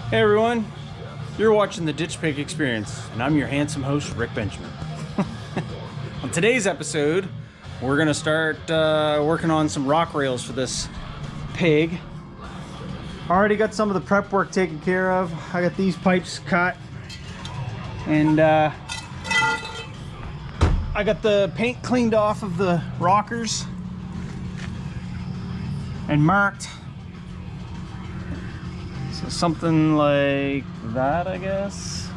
Hey everyone, you're watching the Ditch Pig Experience, and I'm your handsome host, Rick Benjamin. On today's episode, we're gonna start working on some rock rails for this pig. Already got some of the prep work taken care of. I got these pipes cut, and I got the paint cleaned off of the rockers and marked. So something like that, I guess.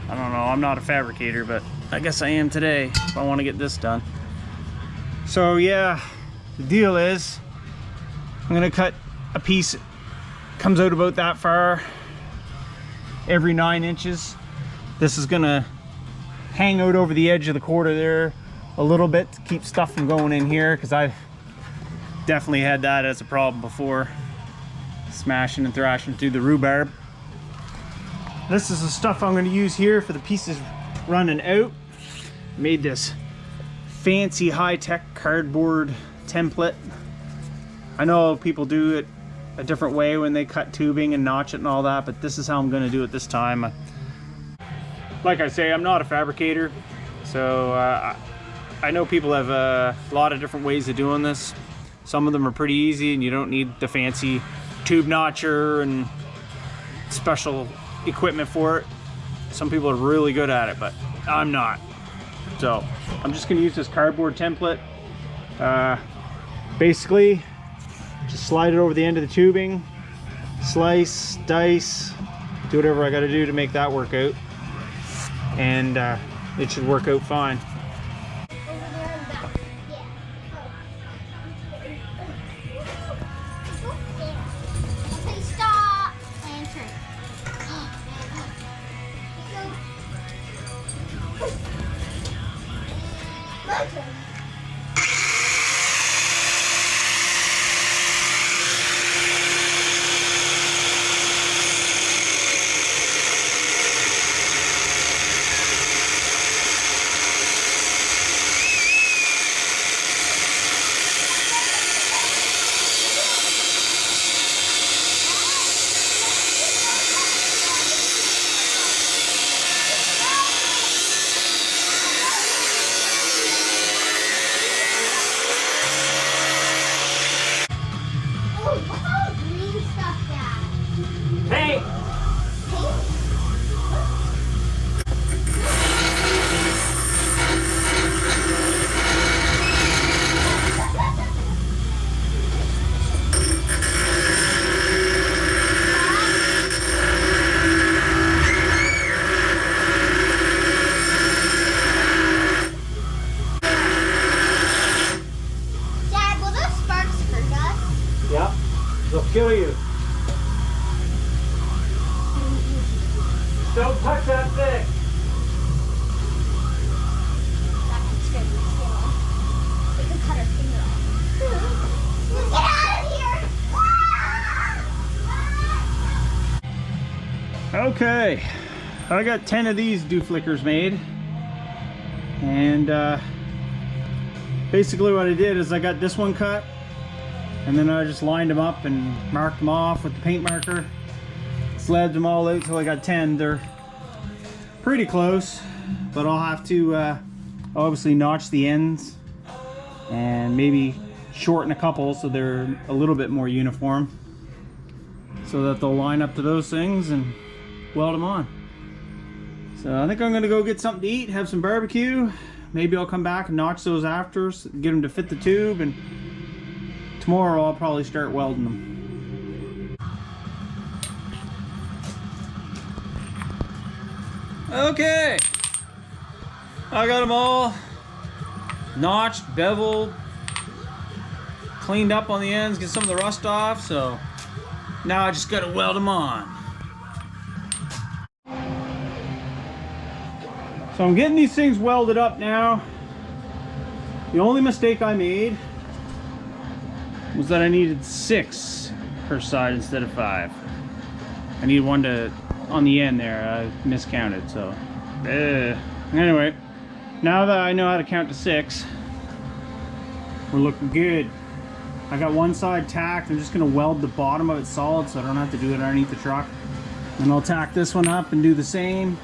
I don't know, I'm not a fabricator, but I guess I am today if I want to get this done. So yeah, the deal is I'm gonna cut a piece that comes out about that far every 9 inches. This is gonna hang out over the edge of the quarter there a little bit to keep stuff from going in here, because I've definitely had that as a problem before, smashing and thrashing through the rhubarb. This is the stuff I'm going to use here for the pieces running out. Made this fancy high-tech cardboard template. I know people do it a different way when they cut tubing and notch it and all that, but this is how I'm going to do it this time. Like I say, I'm not a fabricator, so I know people have a lot of different ways of doing this. Some of them are pretty easy and you don't need the fancy tube notcher and special equipment for it. Some people are really good at it, but I'm not. So I'm just gonna use this cardboard template. Basically, just slide it over the end of the tubing, slice, dice, do whatever I gotta do to make that work out. And it should work out fine. They'll kill you. Don't touch that thing. We could cut her finger off. Get out of here! Okay, I got 10 of these dew flickers made, and basically what I did is I got this one cut, and then I just lined them up and marked them off with the paint marker. Slabbed them all out till I got 10. They're pretty close, but I'll have to obviously notch the ends and maybe shorten a couple so they're a little bit more uniform, so that they'll line up to those things and weld them on. So I think I'm gonna go get something to eat, have some barbecue. Maybe I'll come back and notch those after, get them to fit the tube, and tomorrow I'll probably start welding them. Okay, I got them all notched, beveled, cleaned up on the ends, get some of the rust off, so now I just gotta weld them on. So I'm getting these things welded up now. The only mistake I made was that I needed 6 per side instead of 5. I needed one on the end there. I miscounted, so anyway, now that I know how to count to 6, we're looking good. I got one side tacked. I'm just gonna weld the bottom of it solid so I don't have to do it underneath the truck. And I'll tack this one up and do the same.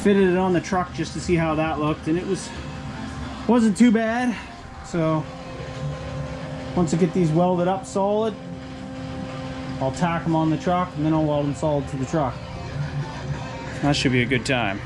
Fitted it on the truck just to see how that looked, and it wasn't too bad. So once I get these welded up solid, I'll tack them on the truck and then I'll weld them solid to the truck. That should be a good time.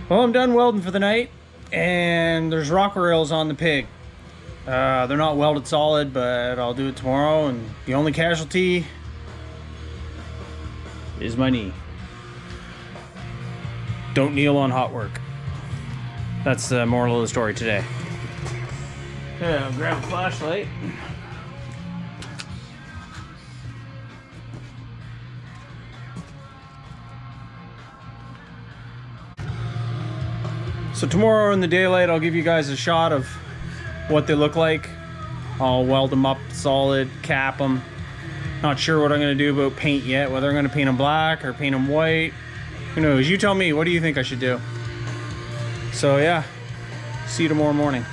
Well, I'm done welding for the night, and there's rock rails on the pig. They're not welded solid, but I'll do it tomorrow, and the only casualty is my knee. Don't kneel on hot work. That's the moral of the story today. Okay, I'll grab a flashlight. So tomorrow in the daylight, I'll give you guys a shot of what they look like. I'll weld them up solid, cap them. Not sure what I'm gonna do about paint yet, whether I'm gonna paint them black or paint them white. Who knows? You tell me, what do you think I should do? So yeah, see you tomorrow morning.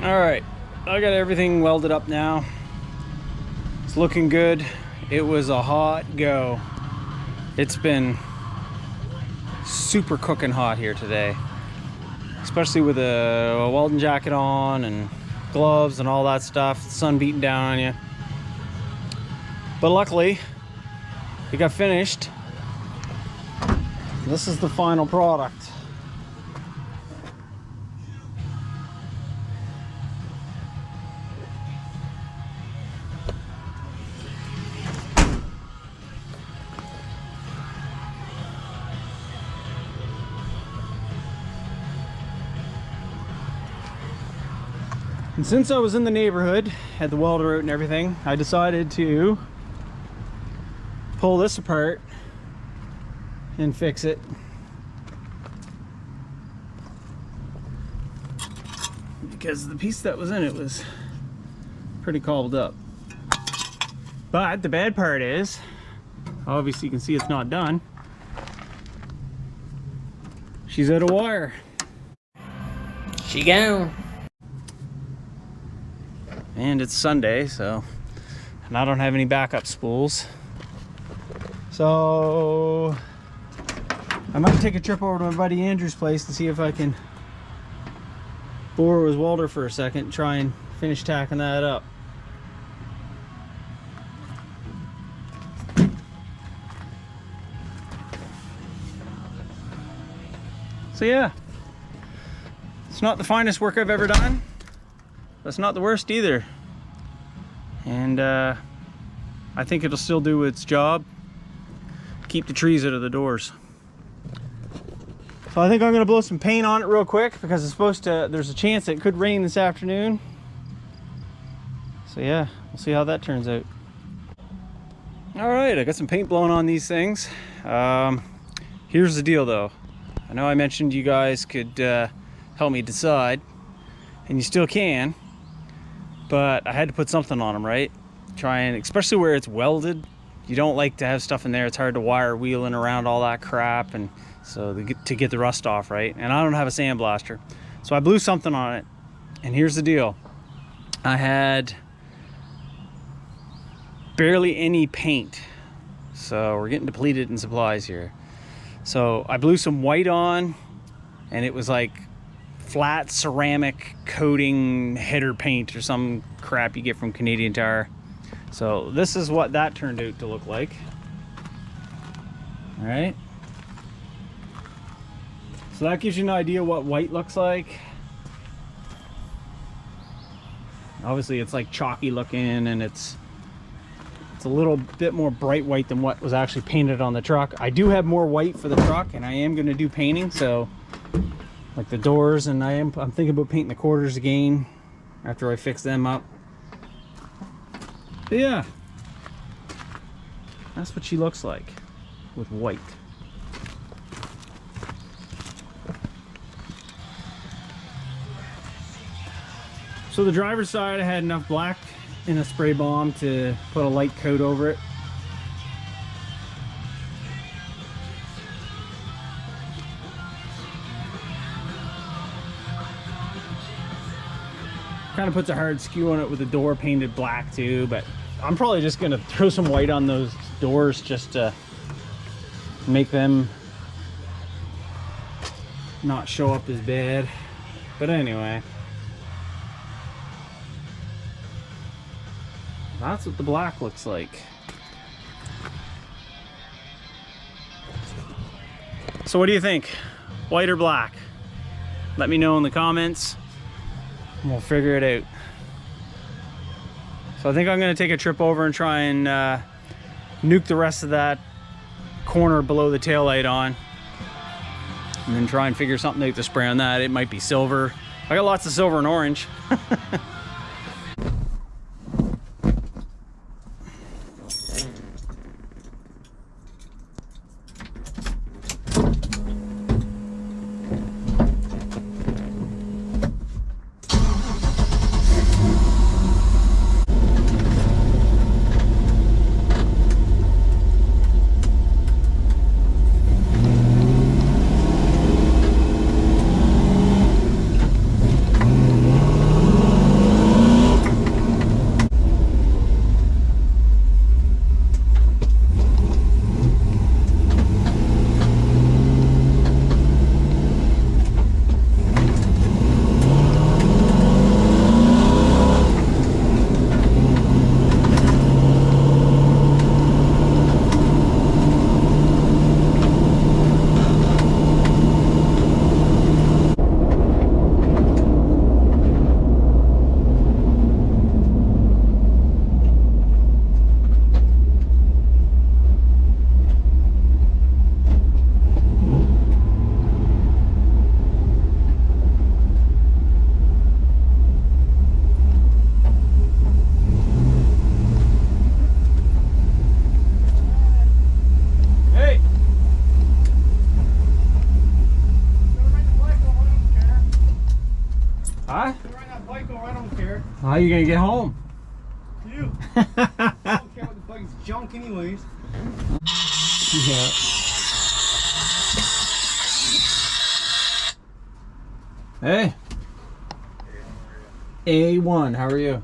All right, I got everything welded up now. It's looking good. It was a hot go. It's been super cooking hot here today, especially with a welding jacket on and gloves and all that stuff. The sun beating down on you. But luckily, it got finished. This is the final product. And since I was in the neighborhood, had the welder out and everything, I decided to pull this apart and fix it. Because the piece that was in it was pretty cobbled up. But the bad part is, obviously you can see it's not done. She's out of wire. She gone. And it's Sunday, so, and I don't have any backup spools. So I might take a trip over to my buddy Andrew's place to see if I can borrow his welder for a second and try and finish tacking that up. So yeah, it's not the finest work I've ever done. That's not the worst either. And I think it'll still do its job. Keep the trees out of the doors. So I think I'm gonna blow some paint on it real quick because it's supposed to, there's a chance it could rain this afternoon. So yeah, we'll see how that turns out. All right, I got some paint blown on these things. Here's the deal though. I know I mentioned you guys could help me decide, and you still can. But I had to put something on them, right? Try and, especially where it's welded, you don't like to have stuff in there. It's hard to wire wheeling around all that crap, and so to get the rust off, right? And I don't have a sandblaster. So I blew something on it, and here's the deal. I had barely any paint. So we're getting depleted in supplies here. So I blew some white on, and it was like flat ceramic coating header paint or some crap you get from Canadian Tire. So this is what that turned out to look like. All right. So that gives you an idea what white looks like. Obviously it's like chalky looking, and it's a little bit more bright white than what was actually painted on the truck. I do have more white for the truck, and I am going to do painting, so like the doors, and I'm thinking about painting the quarters again after I fix them up. But yeah, that's what she looks like with white. So the driver's side, I had enough black in a spray bomb to put a light coat over it. Kind of puts a hard skew on it with the door painted black too, but I'm probably just gonna throw some white on those doors just to make them not show up as bad. But anyway, that's what the black looks like. So what do you think? White or black? Let me know in the comments and we'll figure it out. So I think I'm gonna take a trip over and try and nuke the rest of that corner below the taillight on, and then try and figure something out to spray on that. It might be silver. I got lots of silver and orange. Huh? I don't care. How are you gonna get home? You. I don't care what the bike's junk anyways. Yeah. Hey. A1, how are you?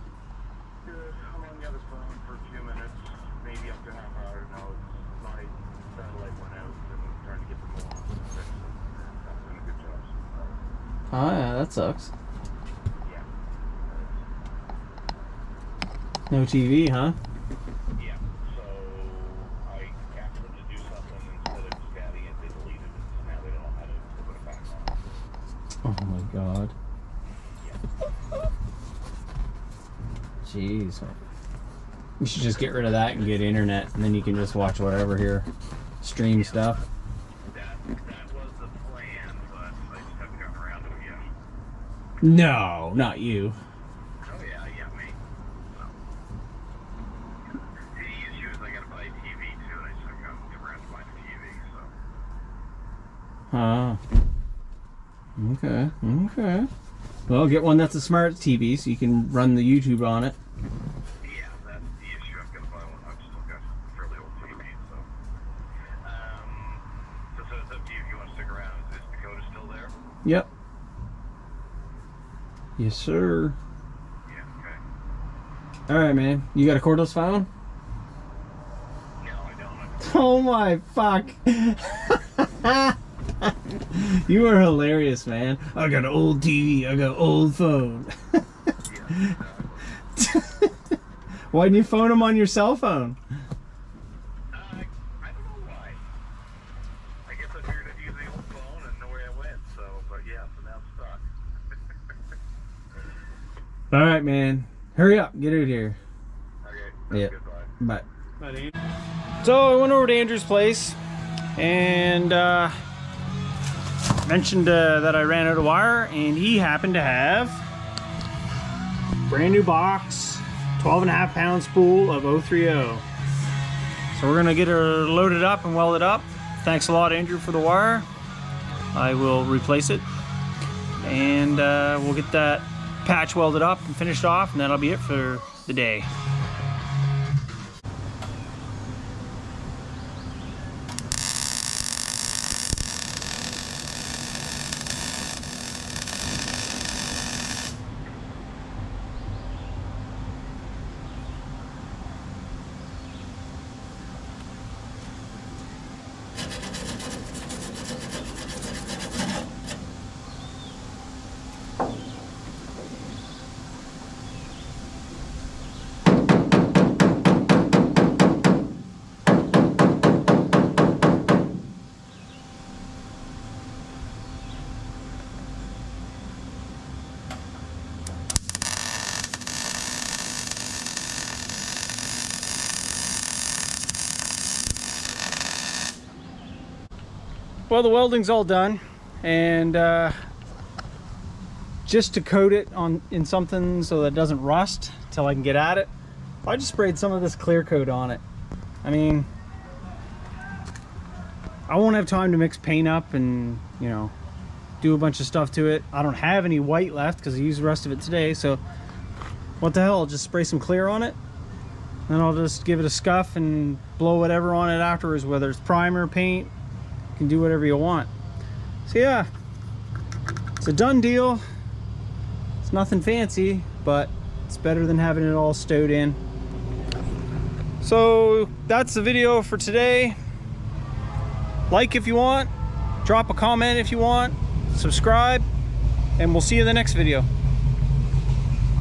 Good. I'm on the other phone for a few minutes, maybe up to a half hour. No, my satellite went out and I'm trying to get them all on and fix them. That's been a good job so far. Oh yeah, that sucks. Yeah. No TV, huh? Yeah. So I asked them to do something instead of just adding it, they deleted it, so now they don't know how to put it back on. Oh my god. Yeah. Jeez. You should just get rid of that and get internet, and then you can just watch whatever here. Stream stuff. That was the plan, but I just haven't gotten around to it yet. No, not you. Oh yeah, me. So. The issue is I gotta buy a TV too, and I just haven't gotten around to buying a TV, so. Huh. Okay. Well, get one that's a smart TV so you can run the YouTube on it. Yeah, that's the issue. I've got to buy one. I've still got a fairly old TV, so. So it's up to you if you want to stick around. Is Dakota still there? Yep. Yes, sir. Yeah, okay. Alright, man. You got a cordless phone? No, I don't. Oh my fuck. You are hilarious, man. I got an old TV. I got an old phone. Why didn't you phone him on your cell phone? I don't know why. All right, man. Hurry up. Get out of here. Okay. Yeah. Goodbye. Bye. So I went over to Andrew's place and mentioned that I ran out of wire, and he happened to have brand new box, 12.5 pound spool of 030. So we're gonna get her loaded up and welded up. Thanks a lot, Andrew, for the wire. I will replace it, and we'll get that patch welded up and finished off, and that'll be it for the day. Well, the welding's all done, and just to coat it in something so that it doesn't rust till I can get at it, I just sprayed some of this clear coat on it. I mean, I won't have time to mix paint up and, you know, do a bunch of stuff to it. I don't have any white left because I used the rest of it today, so what the hell, I'll just spray some clear on it, then I'll just give it a scuff and blow whatever on it afterwards, whether it's primer, paint. You can do whatever you want. So yeah, it's a done deal. It's nothing fancy, but it's better than having it all stowed in. So that's the video for today. Like if you want, drop a comment if you want, subscribe, and we'll see you in the next video.